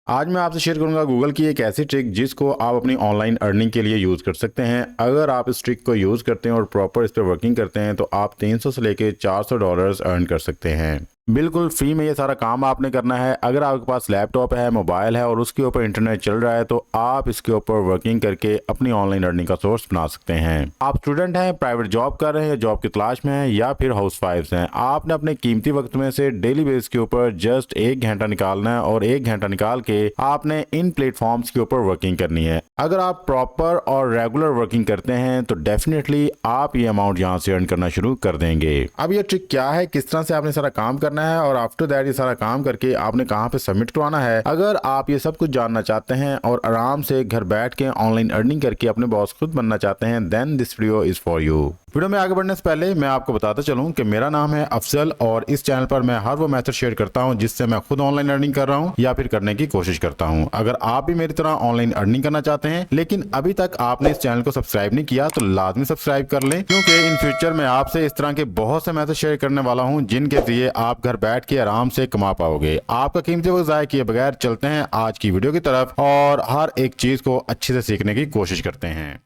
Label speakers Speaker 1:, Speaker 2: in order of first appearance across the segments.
Speaker 1: आज मैं आपसे शेयर करूंगा गूगल की एक ऐसी ट्रिक जिसको आप अपनी ऑनलाइन अर्निंग के लिए यूज़ कर सकते हैं। अगर आप इस ट्रिक को यूज़ करते हैं और प्रॉपर इस पर वर्किंग करते हैं तो आप 300 से लेके $400 अर्न कर सकते हैं। बिल्कुल फ्री में ये सारा काम आपने करना है। अगर आपके पास लैपटॉप है, मोबाइल है और उसके ऊपर इंटरनेट चल रहा है तो आप इसके ऊपर वर्किंग करके अपनी ऑनलाइन अर्निंग का सोर्स बना सकते हैं। आप स्टूडेंट हैं, प्राइवेट जॉब कर रहे हैं या जॉब की तलाश में हैं या फिर हाउस वाइफ्स हैं, आपने अपने कीमती वक्त में से डेली बेस के ऊपर जस्ट 1 घंटा निकालना है और 1 घंटा निकाल के आपने इन प्लेटफॉर्म्स के ऊपर वर्किंग करनी है। अगर आप प्रॉपर और रेगुलर वर्किंग करते हैं तो डेफिनेटली आप ये अमाउंट यहाँ से अर्न करना शुरू कर देंगे। अब ये ट्रिक क्या है, किस तरह से आपने सारा काम करना है और आफ्टर दैट ये सारा काम करके आपने कहाँ पे सबमिट करवाना है, अगर आप ये सब कुछ जानना चाहते हैं और आराम से घर बैठ के ऑनलाइन अर्निंग करके अपने बॉस खुद बनना चाहते हैं, then this video is for you. Video में आगे बढ़ने से पहले मैं आपको बताता चलूं कि मेरा नाम है अफजल और इस चैनल पर मैं हर वो मेथड शेयर करता हूं जिससे मैं खुद ऑनलाइन अर्निंग कर रहा हूं या फिर करने की कोशिश करता हूं। अगर आप भी मेरी तरह ऑनलाइन अर्निंग करना चाहते हैं लेकिन अभी तक आपने इस चैनल को सब्सक्राइब नहीं किया तो लाजमी सब्सक्राइब कर लें, क्योंकि इन फ्यूचर में आपसे इस तरह के बहुत से मेथड शेयर करने वाला हूँ जिनके जरिए आप घर बैठ के आराम से कमा पाओगे। आपका कीमती वक्त ज़ाया किए बगैर चलते हैं आज की वीडियो की तरफ और हर एक चीज को अच्छे से सीखने की कोशिश करते हैं।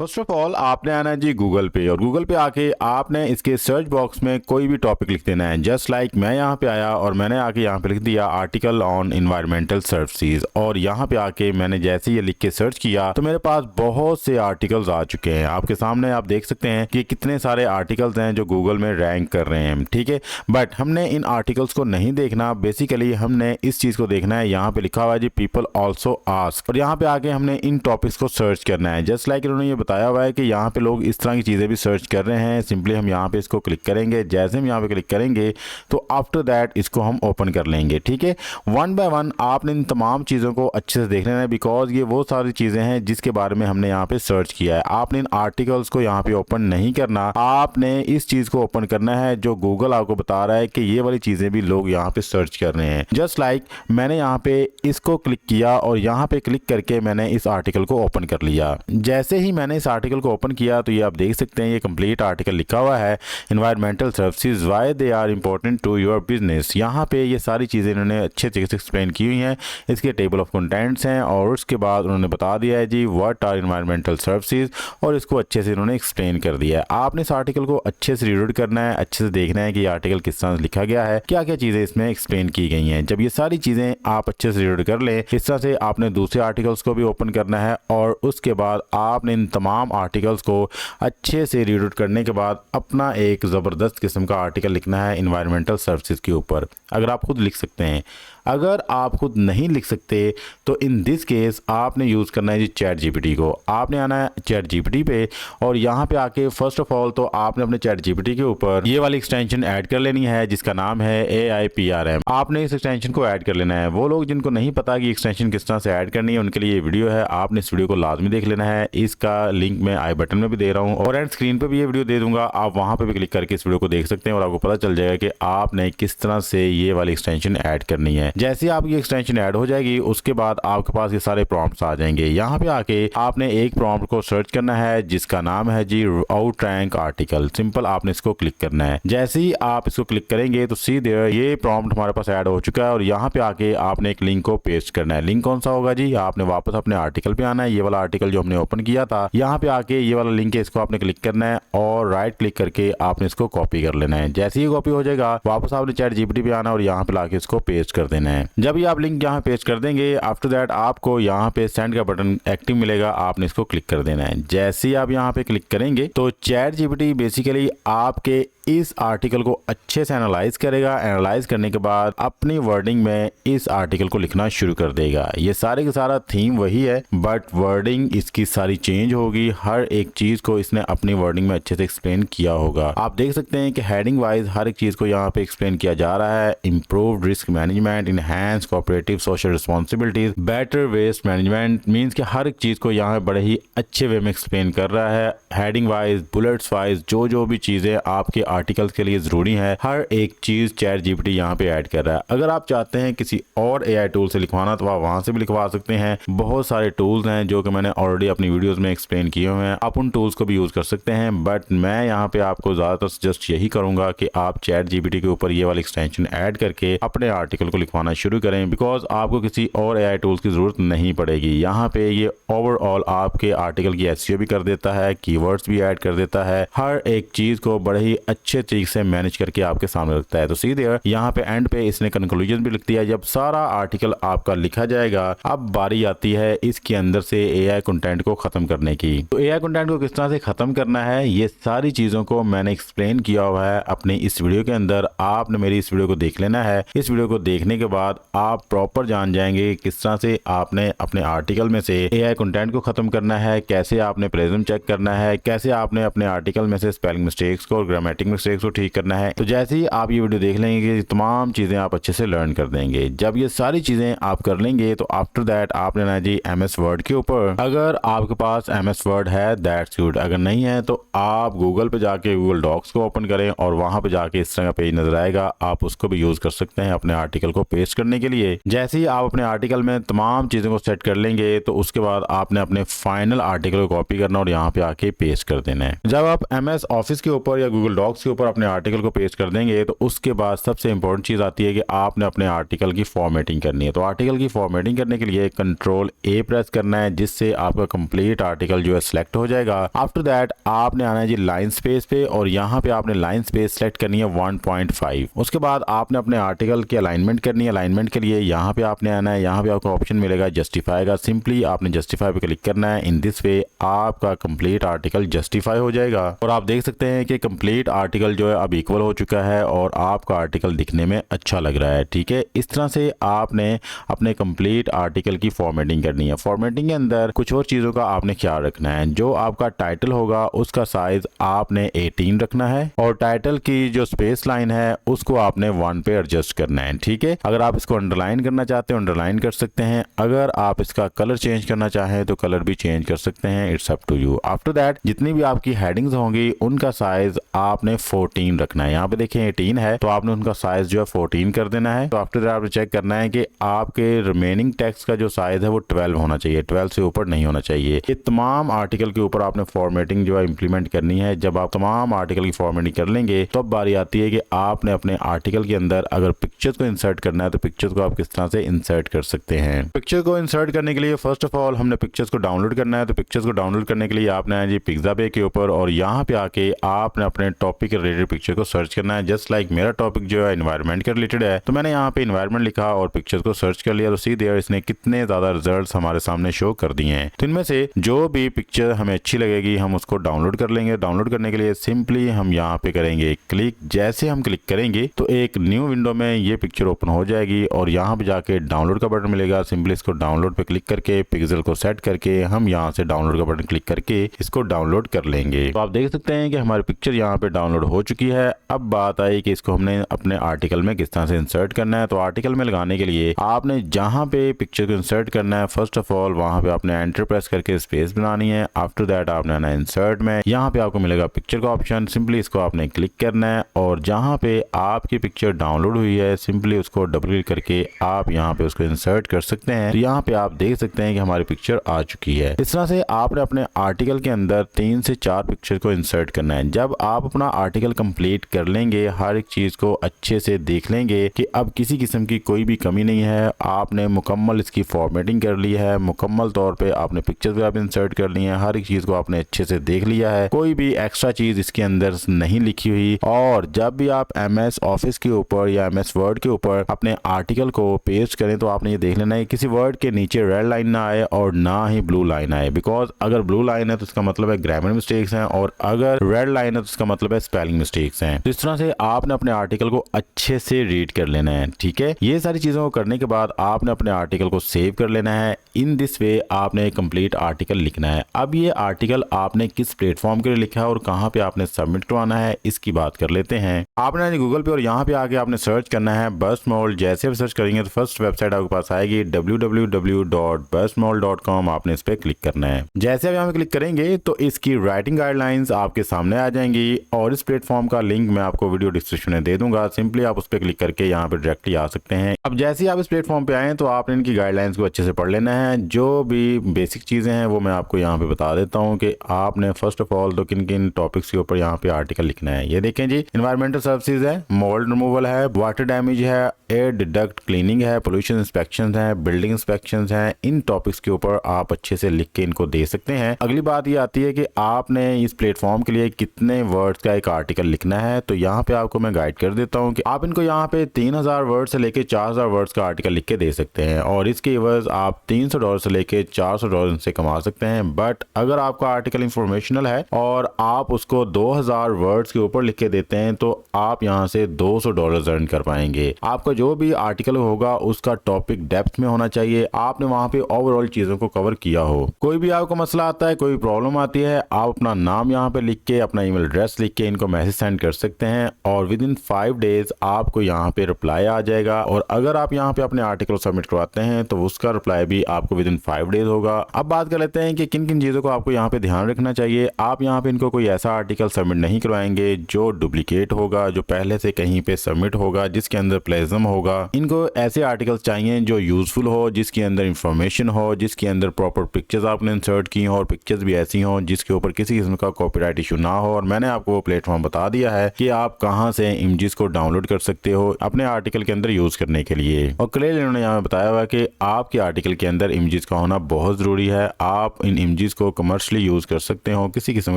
Speaker 1: फर्स्ट ऑफ ऑल आपने आना है जी गूगल पे और गूगल पे आके आपने इसके सर्च बॉक्स में कोई भी टॉपिक लिख देना है। जस्ट लाइक मैं यहाँ पे आया और मैंने आके यहाँ पे लिख दिया आर्टिकल ऑन इन्वायरमेंटल सर्विसेज और यहाँ पे आके मैंने जैसे ये लिख के सर्च किया तो मेरे पास बहुत से आर्टिकल्स आ चुके हैं। आपके सामने आप देख सकते हैं कि कितने सारे आर्टिकल्स हैं जो गूगल में रैंक कर रहे हैं, ठीक है। बट हमने इन आर्टिकल्स को नहीं देखना, बेसिकली हमने इस चीज़ को देखना है। यहाँ पे लिखा हुआ है जी पीपल ऑल्सो आस्क और यहाँ पे आके हमने इन टॉपिक्स को सर्च करना है। जस्ट लाइक इन्होंने ये बताया हुआ है कि यहाँ पे लोग इस तरह की चीज़ें भी सर्च कर रहे हैं। सिंपली हम यहाँ पे इसको क्लिक करेंगे। जैसे हम यहाँ पे क्लिक करेंगे तो आफ्टर दैट इसको हम ओपन कर लेंगे, ठीक है। वन बाय वन आपने इन तमाम चीज़ों को अच्छे से देख लेना है, बिकॉज ये वो सारी चीज़ें हैं जिसके बारे में हमने यहाँ पे सर्च किया है। आपने इन आर्टिकल्स को यहाँ पे ओपन नहीं करना, आपने इस चीज़ को ओपन करना है जो गूगल आपको बता रहा है कि ये वाली चीज़ें भी लोग यहाँ पे सर्च कर रहे हैं। जस्ट लाइक मैंने यहाँ पे इसको क्लिक किया और यहाँ पे क्लिक करके मैंने इस आर्टिकल को ओपन कर लिया। जैसे ही मैंने इस आर्टिकल को ओपन किया तो ये आप देख सकते हैं ये कंप्लीट आर्टिकल लिखा हुआ है environmental services why they are important to your business. यहाँ पे ये सारी चीज़ें इन्होंने अच्छे तरीके से एक्सप्लेन की हुई हैं। इसके टेबल ऑफ कंटेंट्स हैं और उसके बाद उन्होंने बता दिया है जी व्हाट आर एनवायरमेंटल सर्विसेज और इसको अच्छे से इन्होंने एक्सप्लेन कर दिया है। आपने इस आर्टिकल को अच्छे से रीड करना है, अच्छे से देखना है कि ये आर्टिकल किस तरह से लिखा गया है, क्या क्या चीज़ें इसमें एक्सप्लेन की गई हैं। जब ये सारी चीज़ें आप अच्छे से रीड कर लें, इस तरह से आपने दूसरे आर्टिकल्स को भी ओपन करना है और उसके बाद आपने इन तमाम आर्टिकल्स को अच्छे से रीड आउट करने के बाद अपना एक ज़बरदस्त किस्म का आर्टिकल लिखना है इन्वायरमेंटल सर्विसेज के ऊपर। अगर आप खुद लिख सकते हैं, अगर आप खुद नहीं लिख सकते तो इन दिस केस आपने यूज़ करना है जी चैट जीपीटी को। आपने आना है चैट जीपीटी पे और यहाँ पे आके फर्स्ट ऑफ ऑल तो आपने अपने चैट जीपीटी के ऊपर ये वाली एक्सटेंशन ऐड कर लेनी है जिसका नाम है AIPRM। आपने इस एक्सटेंशन को ऐड कर लेना है। वो लोग जिनको नहीं पता कि एक्सटेंशन किस तरह से ऐड करनी है उनके लिए ये वीडियो है, आपने इस वीडियो को लाजमी देख लेना है। इसका लिंक मैं आई बटन में भी दे रहा हूँ और एंड स्क्रीन पर भी ये वीडियो दे दूंगा, आप वहाँ पर भी क्लिक करके इस वीडियो को देख सकते हैं और आपको पता चल जाएगा कि आपने किस तरह से ये वाली एक्सटेंशन ऐड करनी है। जैसे आपकी एक्सटेंशन ऐड हो जाएगी उसके बाद आपके पास ये सारे प्रॉम्प्ट्स आ जाएंगे। यहाँ पे आके आपने एक प्रॉम्प्ट को सर्च करना है जिसका नाम है जी आउट रैंक आर्टिकल। सिंपल आपने इसको क्लिक करना है। जैसे ही आप इसको क्लिक करेंगे तो सीधे ये प्रॉम्प्ट हमारे पास ऐड हो चुका है और यहाँ पे आके आपने एक लिंक को पेस्ट करना है। लिंक कौन सा होगा जी, आपने वापस अपने आर्टिकल पे आना है। ये वाला आर्टिकल जो हमने ओपन किया था, यहाँ पे आके ये वाला लिंक है, इसको आपने क्लिक करना है और राइट क्लिक करके आपने इसको कॉपी कर लेना है। जैसे ही कॉपी हो जाएगा वापस आपने चैट जीपीटी पे आना और यहाँ पे लाके इसको पेस्ट कर देना है। जब आप लिंक यहाँ पेस्ट कर देंगे आफ्टर दैट आपको यहाँ पे सेंड का बटन एक्टिव मिलेगा, आपने इसको क्लिक कर देना है। जैसे ही आप यहाँ पे क्लिक करेंगे तो चैट जीपीटी बेसिकली आपके इस आर्टिकल को अच्छे से एनालाइज करेगा। एनालाइज करने के बाद अपनी वर्डिंग में इस आर्टिकल को लिखना शुरू कर देगा। ये सारे का सारा थीम वही है बट वर्डिंग इसकी सारी चेंज होगी। हर एक चीज को इसने अपनी वर्डिंग में अच्छे से एक्सप्लेन किया होगा। आप देख सकते हैं कि हेडिंग वाइज हर एक चीज को यहाँ पे एक्सप्लेन किया जा रहा है। Improved risk management, enhance cooperative social responsibilities, better waste management, means कि हर एक चीज को यहाँ बड़े ही अच्छे वे में एक्सप्लेन कर रहा है। हेडिंग वाइज, बुलेट्स वाइज, जो भी चीजें आपके आर्टिकल्स के लिए जरूरी है हर एक चीज चैट जीपीटी यहाँ पे ऐड कर रहा है। अगर आप चाहते हैं किसी और एआई टूल से लिखवाना तो आप वहां से भी लिखवा सकते हैं। बहुत सारे टूल्स हैं जो कि मैंने ऑलरेडी अपनी वीडियोस में एक्सप्लेन एक्सप्लेन किए हुए हैं, आप उन टूल्स को भी यूज कर सकते हैं। बट मैं यहाँ पे आपको ज्यादातर सजेस्ट यही करूंगा कि आप चैट जीपीटी के ऊपर ये वाली एक्सटेंशन ऐड करके अपने आर्टिकल को लिखवाना शुरू करें, बिकॉज आपको किसी और एआई टूल्स की जरूरत नहीं पड़ेगी। यहाँ पे ये ओवरऑल आपके आर्टिकल की एसईओ भी कर देता है, कीवर्ड्स भी ऐड कर देता है, हर एक चीज को बड़े ही अच्छे तरीके से मैनेज करके आपके सामने रखता है। तो सीधे यहाँ पे एंड पे इसने कंक्लूजन भी लिख दिया। जब सारा आर्टिकल आपका लिखा जाएगा, अब बारी आती है इसके अंदर से एआई कंटेंट को खत्म करने की। तो एआई कंटेंट को किस तरह से खत्म करना है, ये सारी चीजों को मैंने एक्सप्लेन किया हुआ है अपनी इस वीडियो के अंदर। आपने मेरी इस वीडियो को देख लेना है। इस वीडियो को देखने के बाद आप प्रॉपर जान जाएंगे किस तरह से आपने अपने आर्टिकल में से एआई कंटेंट को खत्म करना है, कैसे आपने प्लेजरिज्म चेक करना है, कैसे आपने अपने आर्टिकल में से स्पेलिंग मिस्टेक्स को और ग्रामेटिक मिस्टेक्स को ठीक करना है। तो जैसे ही आप ये वीडियो देख लेंगे, तमाम चीजें आप अच्छे से लर्न कर देंगे। जब ये सारी चीजें आप कर लेंगे तो आफ्टर दैट आपने ना जी एमएस वर्ड के ऊपर, अगर आपके पास एमएस वर्ड है दैट्स गुड, अगर नहीं है तो आप गूगल पे जाके गूगल डॉक्स को ओपन करें और वहां पे जाके इस तरह का पेज नजर आएगा, आप उसको भी यूज कर सकते हैं अपने आर्टिकल को पेस्ट करने के लिए। जैसे ही आप अपने आर्टिकल में तमाम चीजों को सेट कर लेंगे तो उसके बाद आपने अपने फाइनल आर्टिकल को कॉपी करना और यहाँ पे आके पेस्ट कर देना है। जब आप एमएस ऑफिस के ऊपर या गूगल डॉक्स के ऊपर अपने आर्टिकल को पेस्ट कर देंगे तो उसके बाद सबसे इंपॉर्टेंट चीज आती है कि आपने अपने आर्टिकल की फॉर्मेटिंग करनी है। तो आर्टिकल की फॉर्मेटिंग करने के लिए कंट्रोल ए प्रेस करना है, जिससे आपका कंप्लीट आर्टिकल जो है सिलेक्ट हो जाएगा। आफ्टर दैट आपने आना है जी लाइन स्पेस पे और यहाँ पे आपने लाइन स्पेस सेलेक्ट करनी है 1.5। उसके बाद आपने अपने आर्टिकल की अलाइनमेंट करनी है। अलाइनमेंट के लिए यहाँ पे आपने आना है, यहाँ पे आपको ऑप्शन मिलेगा जस्टिफाई का, सिंपली आपने जस्टिफाई पे क्लिक करना है। इन दिस वे आपका कंप्लीट आर्टिकल जस्टिफाई हो जाएगा और आप देख सकते हैं कि कंप्लीट आर्टिकल जो है अब इक्वल हो चुका है और आपका आर्टिकल दिखने में अच्छा लग रहा है। ठीक है, इस तरह से आपने अपने कंप्लीट आर्टिकल की फॉर्मेटिंग करनी है। फॉर्मेटिंग के अंदर कुछ और चीजों का आपने ख्याल रखना है। जो आपका टाइटल होगा उसका साइज आपने 18 रखना है और टाइटल की जो स्पेस लाइन है उसको आपने 1 पे एडजस्ट करना है। ठीक है, अगर आप इसको अंडरलाइन करना चाहते हो अंडरलाइन कर सकते हैं, अगर आप इसका कलर चेंज करना चाहें तो कलर भी चेंज कर सकते हैं, it's up to you. After that जितनी भी आपकी हेडिंग्स होंगी उनका साइज आपने 14 रखना है। यहाँ पे देखें 18 है तो आपने उनका साइज जो है 14 कर देना है। तो आफ्टर दैट आपने चेक करना है कि आपके रिमेनिंग टेक्स्ट का जो साइज है वो 12 होना चाहिए, 12 से ऊपर नहीं होना चाहिए। ये तमाम आर्टिकल के ऊपर आपने फॉर्मेटिंग जो है इंप्लीमेंट करनी है। जब आप तमाम आर्टिकल की फॉर्मेटिंग कर लेंगे तो अब बारी आती है कि आपने अपने आर्टिकल के अंदर अगर पिक्चर्स को इंसर्ट करना है तो पिक्चर्स को आप किस तरह से इंसर्ट कर सकते हैं। पिक्चर को इंसर्ट करने के लिए फर्स्ट ऑफ ऑल हमने पिक्चर्स को डाउनलोड करना है। तो पिक्चर्स को डाउनलोड करने के लिए आपने आना जी पिक्साबे के ऊपर और यहाँ पे आके आपने अपने टॉपिक के रिलेटेड पिक्चर को सर्च करना है। जस्ट लाइक मेरा टॉपिक जो है एनवायरनमेंट के रिलेटेड है तो मैंने यहाँ पे एनवायरनमेंट लिखा और पिक्चर्स को सर्च कर लिया। तो सीधे इसने कितने ज्यादा रिजल्ट्स हमारे सामने शो कर दिए हैं। तो इनमें से जो भी पिक्चर हमें अच्छी लगेगी हम उसको डाउनलोड कर लेंगे। डाउनलोड करने के लिए सिंपली हम यहाँ पे करेंगे क्लिक। जैसे हम क्लिक करेंगे तो एक न्यू विंडो में ये पिक्चर ओपन हो जाएगी और यहाँ पे जाके डाउनलोड का बटन मिलेगा। सिंपली इसको डाउनलोड पे क्लिक करके पिक्सल को सेट करके हम यहाँ से डाउनलोड का बटन क्लिक करके इसको डाउनलोड कर लेंगे। तो आप देख सकते हैं कि हमारी पिक्चर यहाँ पे डाउनलोड हो चुकी है। अब बात आई कि इसको हमने अपने आर्टिकल में किस तरह से इंसर्ट करना है। तो आर्टिकल में लगाने के लिए आपने जहाँ पे पिक्चर को इंसर्ट करना है फर्स्ट ऑफ ऑल वहाँ पे आपने एंटर प्रेस करके स्पेस बनानी है। आफ्टर दैट आपने आना इंसर्ट में, यहाँ पे आपको मिलेगा पिक्चर का ऑप्शन, सिंपली इसको आपने क्लिक करना है और जहाँ पे आपकी पिक्चर डाउनलोड हुई है सिंपली उसको डबल क्लिक करके आप यहाँ पे उसको इंसर्ट कर सकते हैं। तो यहाँ पे आप देख सकते हैं कि हमारी पिक्चर आ चुकी है। इस तरह से आपने अपने आर्टिकल के अंदर 3 से 4 पिक्चर को इंसर्ट करना है। जब आप अपना आर्टिकल कंप्लीट कर लेंगे, हर एक चीज को अच्छे से देख लेंगे कि अब किसी किस्म की कोई भी कमी नहीं है, आपने मुकम्मल इसकी फॉर्मेटिंग कर ली है, मुकम्मल तौर पे आपने पिक्चर्स भी आप इंसर्ट कर ली है, हर एक चीज को आपने अच्छे से देख लिया है, कोई भी एक्स्ट्रा चीज इसके अंदर नहीं लिखी हुई। और जब भी आप एमएस ऑफिस के ऊपर या एमएस वर्ड के ऊपर अपने आर्टिकल को पेस्ट करें तो आपने ये देख लेना है किसी वर्ड के नीचे रेड लाइन ना आए और ना ही ब्लू लाइन आए। बिकॉज अगर ब्लू लाइन है तो इसका मतलब है ग्रामर मिस्टेक्स हैं और अगर रेड लाइन है तो इसका मतलब है स्पेलिंग मिस्टेक्स हैं। तो इस तरह से आपने अपने आर्टिकल को अच्छे से रीड कर लेना है। ठीक है, ये सारी चीजों को करने के बाद आपने अपने आर्टिकल को सेव कर लेना है। इन दिस वे आपने कंप्लीट आर्टिकल लिखना है। अब ये आर्टिकल आपने किस प्लेटफॉर्म के लिए लिखा है और कहाँ पे आपने सबमिट करवाना है इसकी बात कर लेते हैं। आपने गूगल पे और यहाँ पे आके आपने सर्च करना है बर्स्टमोल्ड। जैसे आप सर्च करेंगे तो फर्स्ट वेबसाइट आपके पास आएगी www.burstmold.com। आपने इस पे क्लिक करना है। जैसे आप यहाँ पे क्लिक करेंगे तो इसकी राइटिंग गाइडलाइंस आपके सामने आ जाएंगी और इस प्लेटफॉर्म का लिंक मैं आपको वीडियो डिस्क्रिप्शन में दे दूंगा। सिंपली आप उस पर क्लिक करके यहाँ पे डायरेक्टली आ सकते हैं। अब जैसे ही आप इस प्लेटफॉर्म पे आए तो आपने इनकी गाइडलाइंस को अच्छे से पढ़ लेना है। जो भी बेसिक चीजें हैं वो मैं आपको यहाँ पे बता देता हूँ कि आपने फर्स्ट ऑफ ऑल तो किन किन टॉपिक्स के ऊपर यहाँ पे आर्टिकल लिखना है। ये देखें जी, एनवायरमेंटल सर्विसेज है, मोल्ड रिमूवल है, वाटर डैमेज है, एयर डिडक्ट क्लीनिंग है, पोल्यूशन इंस्पेक्शन है, बिल्डिंग इंस्पेक्शन है। इन टॉपिक्स के ऊपर आप अच्छे से लिख के इनको दे सकते हैं। अगली बात ये आती है कि आपने इस प्लेटफॉर्म के लिए कितने वर्ड्स का एक आर्टिकल लिखना है। तो यहाँ पे आपको मैं गाइड कर देता हूँ कि आप इनको यहाँ पे 3000 वर्ड से लेके 4000 वर्ड्स का आर्टिकल लिख के दे सकते हैं और इसके एवज आप $300 से लेके $400 से कमा सकते हैं। बट अगर आपका आर्टिकल इंफॉर्मेशनल है और आप उसको 2000 वर्ड्स के ऊपर लिख के देते हैं तो आप यहाँ से $200 अर्न कर पाएंगे। आपका जो भी आर्टिकल होगा उसका टॉपिक डेप्थ में होना चाहिए, आपने वहां पे ओवरऑल चीजों को कवर किया हो। कोई भी आपको मसला आता है, कोई प्रॉब्लम आती है, आप अपना नाम यहाँ पे लिख के, अपना ईमेल एड्रेस लिख के इनको मैसेज सेंड कर सकते हैं और विद इन 5 डेज आपको यहाँ पे रिप्लाई आ जाएगा। और अगर आप यहाँ पे अपने आर्टिकल सबमिट करवाते हैं तो उसका रिप्लाई भी आपको विद इन 5 डेज होगा। अब बात कर लेते हैं कि किन किन चीजों को आपको यहाँ पे ध्यान रखना चाहिए। आप यहाँ पे इनको कोई ऐसा आर्टिकल सबमिट नहीं करवाएंगे जो डुप्लीकेट होगा, जो पहले से कहीं पे सबमिट होगा, जिसके अंदर प्लेजम होगा। इनको ऐसे आर्टिकल्स चाहिए जो यूजफुल हो, जिसके अंदर इंफॉर्मेशन हो, जिसके अंदर प्रॉपर पिक्चर्स आपने इंसर्ट की हो और पिक्चर्स भी ऐसी हो जिसके ऊपर किसी किस्म का कॉपीराइट इशू ना हो। और मैंने आपको वो प्लेटफॉर्म बता दिया है कि आप कहां से इमेजेस को डाउनलोड कर सकते हो अपने आर्टिकल के अंदर यूज करने के लिए। और क्लियर इन्होंने यहाँ बताया हुआ कि आपके आर्टिकल के अंदर इमेजेस का होना बहुत जरूरी है। आप इन इमेजेस को कमर्शियली यूज कर सकते हो, किसी किस्म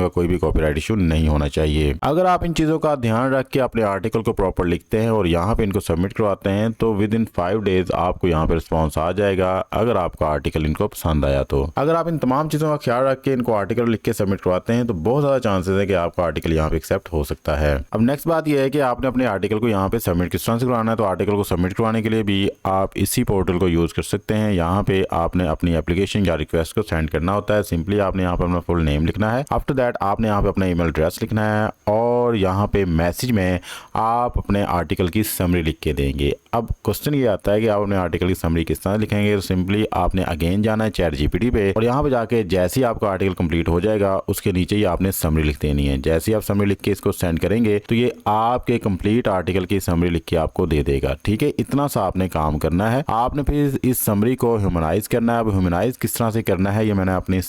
Speaker 1: का कोई भी कॉपीराइट इशू नहीं होना चाहिए। अगर आप इन चीजों का ध्यान रख के अपने आर्टिकल को प्रॉपर लिखते हैं और यहाँ पे इनको सबमिट करवाते हैं तो विद इन 5 डेज आपको यहाँ पे रिस्पॉन्स आ जाएगा अगर आपका आर्टिकल इनको पसंद आया तो। अगर आप इन तमाम चीजों का ख्याल रख के इनको आर्टिकल लिख के सबमिट करवाते हैं तो बहुत ज्यादा चांसेस है कि आपका आर्टिकल यहाँ पे एक्सेप्ट हो सकता है। अब नेक्स्ट बात यह है कि आपने अपने आर्टिकल को यहाँ पे सबमिट किस तरह से करवाना है। तो आर्टिकल को सबमिट करवाने के लिए भी आप इसी पोर्टल को यूज कर सकते हैं। यहाँ पे आपने अपनी एप्लीकेशन या रिक्वेस्ट को सेंड करना होता है। सिंपली आपने यहाँ पे अपना फुल नेम लिखना है। आफ्टर दैट आपने यहाँ पे अपना ईमेल एड्रेस लिखना है और यहाँ पे मैसेज में आप अपने आर्टिकल की समरी लिख के देंगे। अब क्वेश्चन ये आता है कि आप अपने आर्टिकल की समरी किस तरह लिखेंगे। तो सिंपली आपने अगेन जाना है चैट जीपीटी पे और यहाँ पे जाके जैसे ही आपका आर्टिकल कंप्लीट हो जाएगा उसके नीचे ही आपने समरी लिख देनी है। जैसे ही आप समरी लिख के इसको सेंड करेंगे तो ये आपके कंप्लीट आर्टिकल की समरी लिख के आपको दे देगा। ठीक है, इतना सा आपने काम करना है। आपने फिर इस समरी को ह्यूमनाइज करना है। अब ह्यूमनाइज किस तरह से करना है ये मैंने अपनी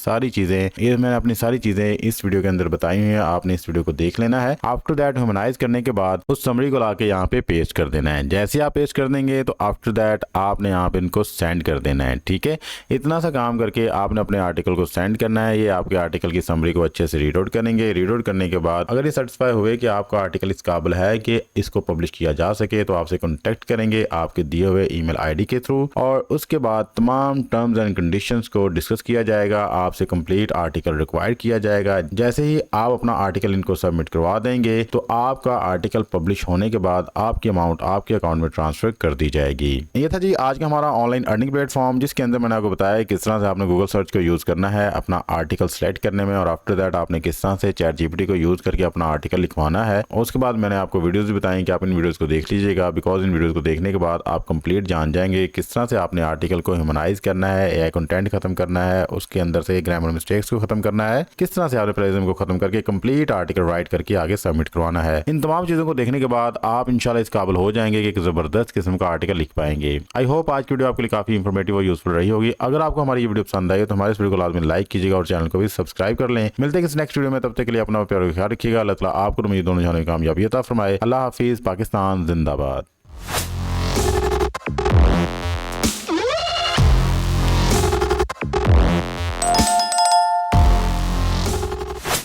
Speaker 1: सारी चीजें इस वीडियो के अंदर बताई हुई है। आपने इस वीडियो को देख लेना है। आफ्टर दैट ह्यूमनाइज करने के बाद उस समरी को लाके यहाँ पे पेस्ट कर देना है। जैसे आप पेस्ट कर देंगे तो आफ्टर दैट आपने यहाँ पे इनको सेंड कर देना है। ठीक है, इतना सा काम करके आपने अपने आर्टिकल को सेंड करना है। ये आपके आर्टिकल की समरी को अच्छे से रीड आउट करेंगे। रीड आउट करने के बाद अगर ये सेटिस्फाई हुए कि आपका आर्टिकल इस काबिल है कि इसको पब्लिश किया जा सके तो आपसे कॉन्टेक्ट करेंगे आपके दिए हुए ईमेल आईडी के थ्रू और उसके बाद तमाम टर्म्स एंड कंडीशंस को डिस्कस किया जाएगा। आपसे कंप्लीट आर्टिकल रिक्वायर किया जाएगा। जैसे ही आप अपना आर्टिकल इनको सबमिट करवा देंगे तो आपका आर्टिकल पब्लिश होने के बाद आपकी अमाउंट आपके अकाउंट में ट्रांसफर कर दी जाएगी। ये था जी आज का हमारा ऑनलाइन अर्निंग प्लेटफॉर्म जिसके अंदर मैंने आपको बताया किस तरह से आपने गूगल सर्च को यूज करना है अपना आर्टिकल सेलेक्ट करने में और आफ्टर दैट आपने किस तरह से चैट जीपीटी को यूज करके अपना आर्टिकल लिखवाना है। और उसके बाद मैंने आपको वीडियोस भी बताई कि आप इन वीडियोस को देख लीजिएगा बिकॉज इन वीडियोस को देखने के बाद आप कंप्लीट जान जाएंगे किस तरह से आपने आर्टिकल को ह्यूमनाइज करना है, एआई कंटेंट खत्म करना है, उसके अंदर से ग्रामर मिस्टेक्स को खत्म करना है, किस तरह से आपने प्लेजम को खत्म करके कंप्लीट आर्टिकल राइट करके आगे सबमिट करवाना है। इन तमाम चीजों को देखने के बाद आप इंशाल्लाह इस काबिल हो जाएंगे कि एक जबरदस्त किस्म का आर्टिकल लिख पाएंगे। आई होप आज की वीडियो आपके लिए काफी इंफॉर्मेटिव और यूजफुल रही होगी। अगर आपको हमारी ये वीडियो पसंद आई तो हमारे इस वीडियो को लाजमी लाइक कीजिएगा और चैनल को भी सब्सक्राइब कर लें। मिलते हैं किसी नेक्स्ट वीडियो में, तब तक के लिए अपना प्यार ख्याल रखिएगा। अल्लाह ताला आपको मेरी दोनों जहानों में कामयाबी अता फरमाए। अल्लाह हाफिज। पाकिस्तान जिंदाबाद।